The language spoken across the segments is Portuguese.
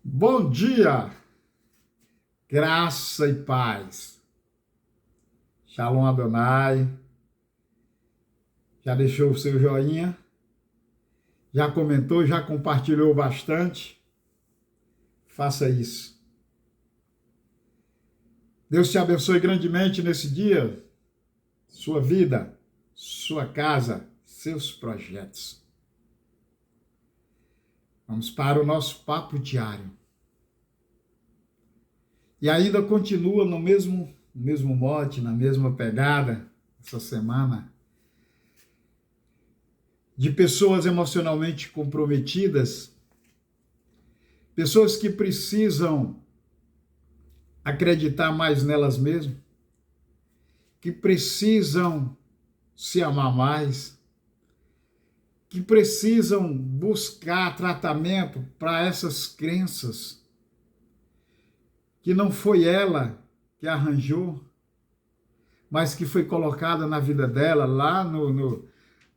Bom dia, graça e paz. Shalom Adonai. Já deixou o seu joinha? Já comentou, já compartilhou bastante? Faça isso. Deus te abençoe grandemente nesse dia, sua vida, sua casa, seus projetos. Vamos para o nosso papo diário. E ainda continua no mesmo mote, na mesma pegada, essa semana, de pessoas emocionalmente comprometidas, pessoas que precisam acreditar mais nelas mesmas, que precisam se amar mais, que precisam buscar tratamento para essas crenças que não foi ela que arranjou, mas que foi colocada na vida dela lá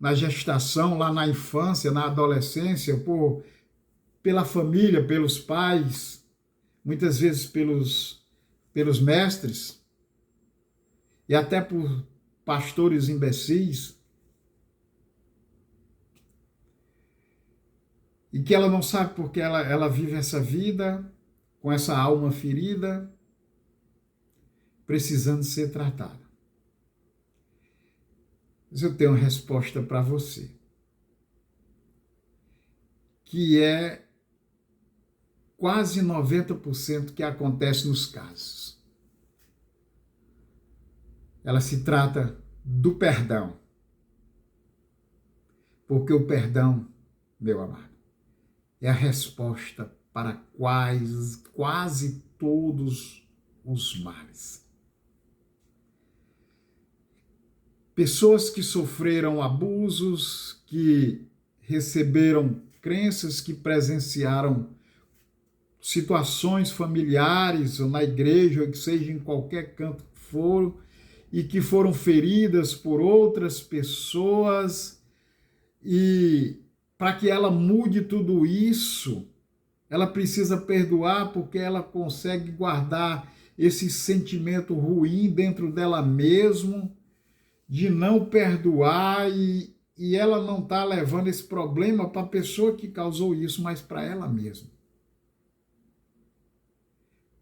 na gestação, lá na infância, na adolescência, pela família, pelos pais, muitas vezes pelos mestres e até por pastores imbecis, e que ela não sabe porque ela vive essa vida com essa alma ferida, precisando ser tratada. Mas eu tenho uma resposta para você, que é quase 90% que acontece nos casos. Ela se trata do perdão. Porque o perdão, meu amado, é a resposta para quase todos os males. Pessoas que sofreram abusos, que receberam crenças, que presenciaram situações familiares, ou na igreja, ou que seja em qualquer canto que foram, e que foram feridas por outras pessoas, e para que ela mude tudo isso, ela precisa perdoar, porque ela consegue guardar esse sentimento ruim dentro dela mesma, de não perdoar, e ela não está levando esse problema para a pessoa que causou isso, mas para ela mesma.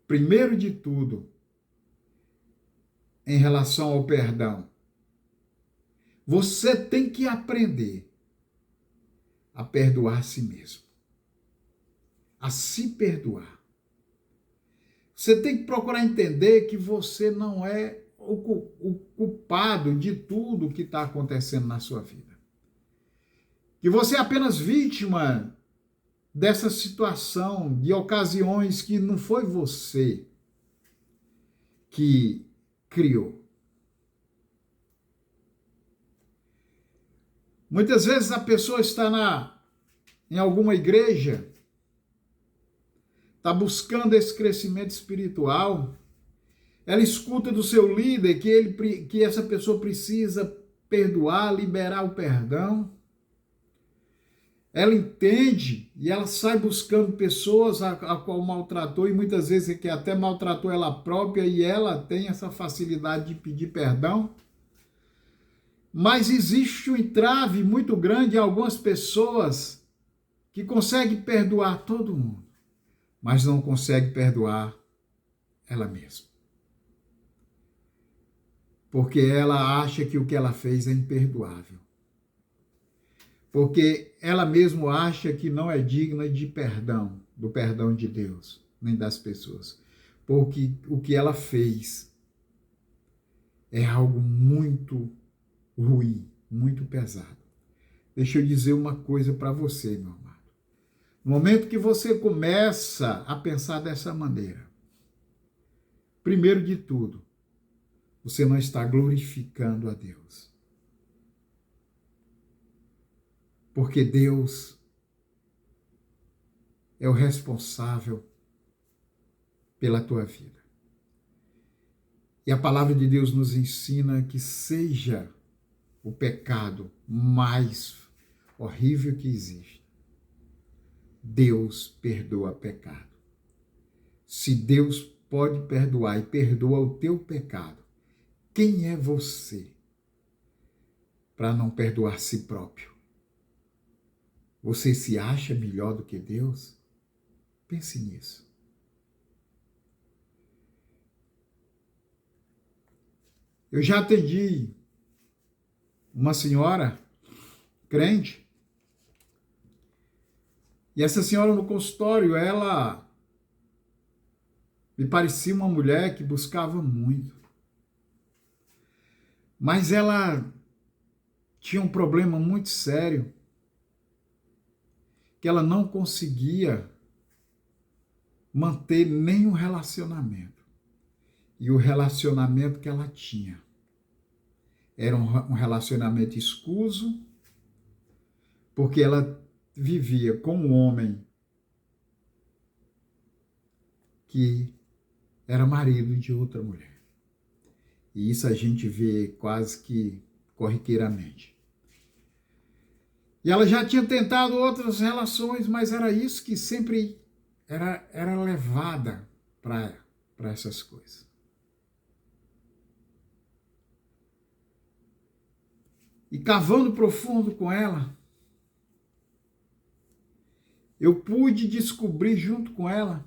Primeiro de tudo, em relação ao perdão, você tem que aprender a perdoar a si mesmo, a se perdoar. Você tem que procurar entender que você não é o culpado de tudo que está acontecendo na sua vida. Que você é apenas vítima dessa situação, de ocasiões que não foi você que criou. Muitas vezes a pessoa está em alguma igreja, está buscando esse crescimento espiritual, ela escuta do seu líder que essa pessoa precisa perdoar, liberar o perdão. Ela entende e ela sai buscando pessoas a qual maltratou, e muitas vezes que até maltratou ela própria, e ela tem essa facilidade de pedir perdão. Mas existe um entrave muito grande em algumas pessoas que conseguem perdoar todo mundo, mas não conseguem perdoar ela mesma. Porque ela acha que o que ela fez é imperdoável. Porque ela mesma acha que não é digna de perdão, do perdão de Deus, nem das pessoas. Porque o que ela fez é algo muito ruim, muito pesado. Deixa eu dizer uma coisa para você, meu amado. No momento que você começa a pensar dessa maneira, primeiro de tudo, você não está glorificando a Deus. Porque Deus é o responsável pela tua vida. E a palavra de Deus nos ensina que seja o pecado mais horrível que existe, Deus perdoa pecado. Se Deus pode perdoar e perdoa o teu pecado, quem é você para não perdoar a si próprio? Você se acha melhor do que Deus? Pense nisso. Eu já atendi uma senhora crente, e essa senhora no consultório, ela me parecia uma mulher que buscava muito. Mas ela tinha um problema muito sério, que ela não conseguia manter nenhum relacionamento. E o relacionamento que ela tinha era um relacionamento escuso, porque ela vivia com um homem que era marido de outra mulher. E isso a gente vê quase que corriqueiramente. E ela já tinha tentado outras relações, mas era isso que sempre era levada para essas coisas. E cavando profundo com ela, eu pude descobrir junto com ela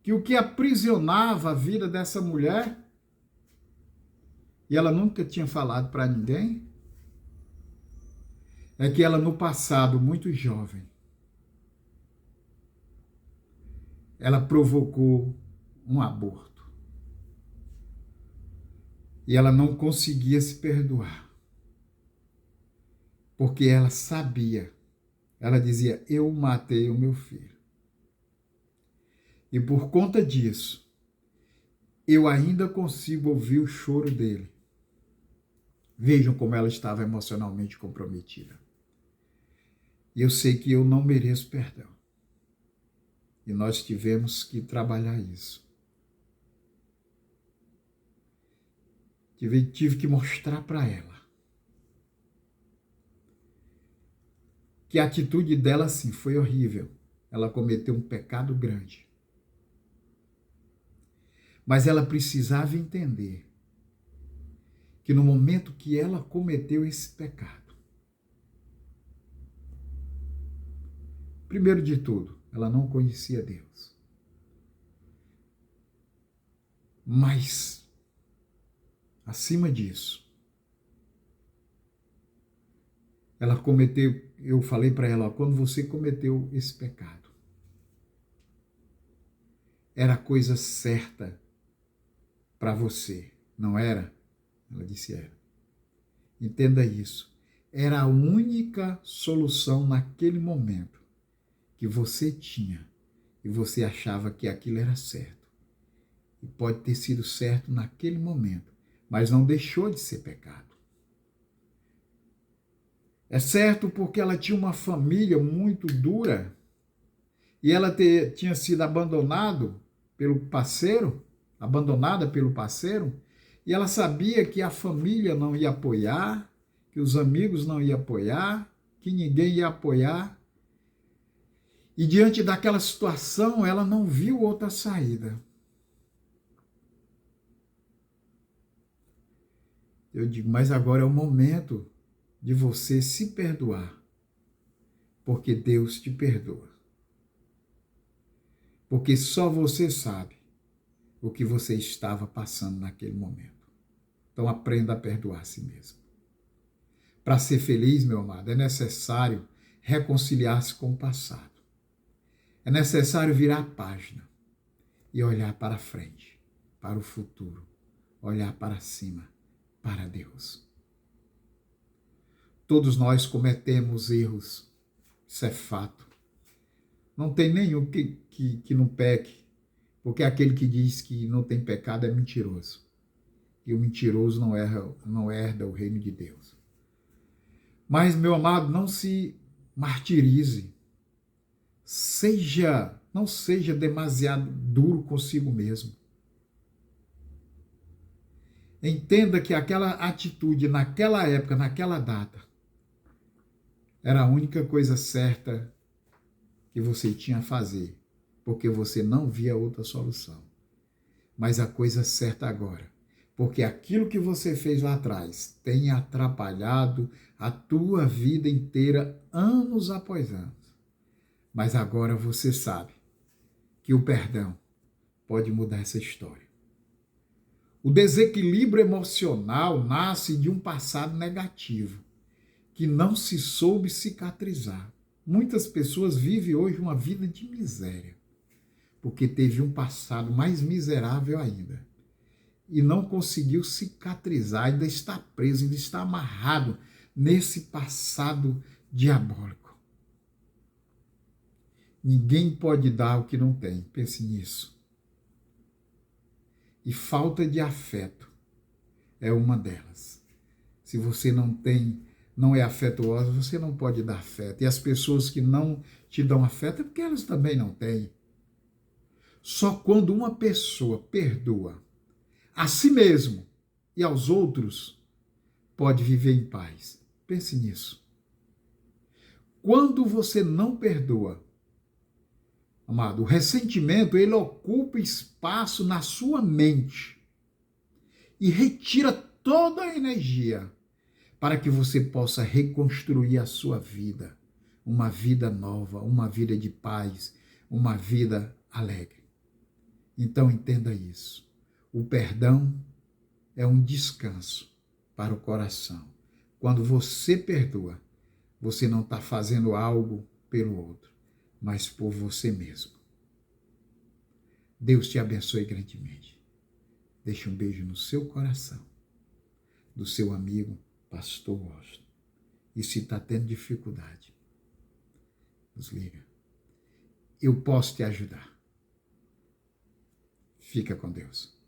que o que aprisionava a vida dessa mulher, e ela nunca tinha falado para ninguém, é que ela no passado, muito jovem, ela provocou um aborto. E ela não conseguia se perdoar. Porque ela sabia, ela dizia, eu matei o meu filho. E por conta disso, eu ainda consigo ouvir o choro dele. Vejam como ela estava emocionalmente comprometida. E eu sei que eu não mereço perdão. E nós tivemos que trabalhar isso. Tive que mostrar para ela que a atitude dela, sim, foi horrível. Ela cometeu um pecado grande. Mas ela precisava entender que no momento que ela cometeu esse pecado, primeiro de tudo, ela não conhecia Deus. Mas, acima disso, ela cometeu, eu falei para ela, quando você cometeu esse pecado, era a coisa certa para você, não era? Ela disse, era. Entenda isso. Era a única solução naquele momento que você tinha e você achava que aquilo era certo. E pode ter sido certo naquele momento, mas não deixou de ser pecado. É certo porque ela tinha uma família muito dura e ela tinha sido abandonada pelo parceiro, e ela sabia que a família não ia apoiar, que os amigos não iam apoiar, que ninguém ia apoiar. E diante daquela situação, ela não viu outra saída. Eu digo, mas agora é o momento de você se perdoar, porque Deus te perdoa. Porque só você sabe o que você estava passando naquele momento. Então aprenda a perdoar a si mesmo. Para ser feliz, meu amado, é necessário reconciliar-se com o passado. É necessário virar a página e olhar para frente, para o futuro, olhar para cima, para Deus. Todos nós cometemos erros, isso é fato. Não tem nenhum que não peque, porque aquele que diz que não tem pecado é mentiroso. E o mentiroso não herda o reino de Deus. Mas, meu amado, não se martirize. Não seja demasiado duro consigo mesmo. Entenda que aquela atitude, naquela época, naquela data, era a única coisa certa que você tinha a fazer porque você não via outra solução. Mas a coisa certa agora, porque aquilo que você fez lá atrás tem atrapalhado a tua vida inteira, anos após anos. Mas agora você sabe que o perdão pode mudar essa história. O desequilíbrio emocional nasce de um passado negativo, que não se soube cicatrizar. Muitas pessoas vivem hoje uma vida de miséria, porque teve um passado mais miserável ainda. E não conseguiu cicatrizar, ainda está preso, ainda está amarrado nesse passado diabólico. Ninguém pode dar o que não tem, pense nisso. E falta de afeto é uma delas. Se você não é afetuosa, você não pode dar afeto. E as pessoas que não te dão afeto é porque elas também não têm. Só quando uma pessoa perdoa a si mesmo e aos outros, pode viver em paz. Pense nisso. Quando você não perdoa, amado, o ressentimento, ele ocupa espaço na sua mente e retira toda a energia para que você possa reconstruir a sua vida, uma vida nova, uma vida de paz, uma vida alegre. Então entenda isso. O perdão é um descanso para o coração. Quando você perdoa, você não está fazendo algo pelo outro, mas por você mesmo. Deus te abençoe grandemente. Deixe um beijo no seu coração, do seu amigo, Pastor Washington. E se está tendo dificuldade, nos liga. Eu posso te ajudar. Fica com Deus.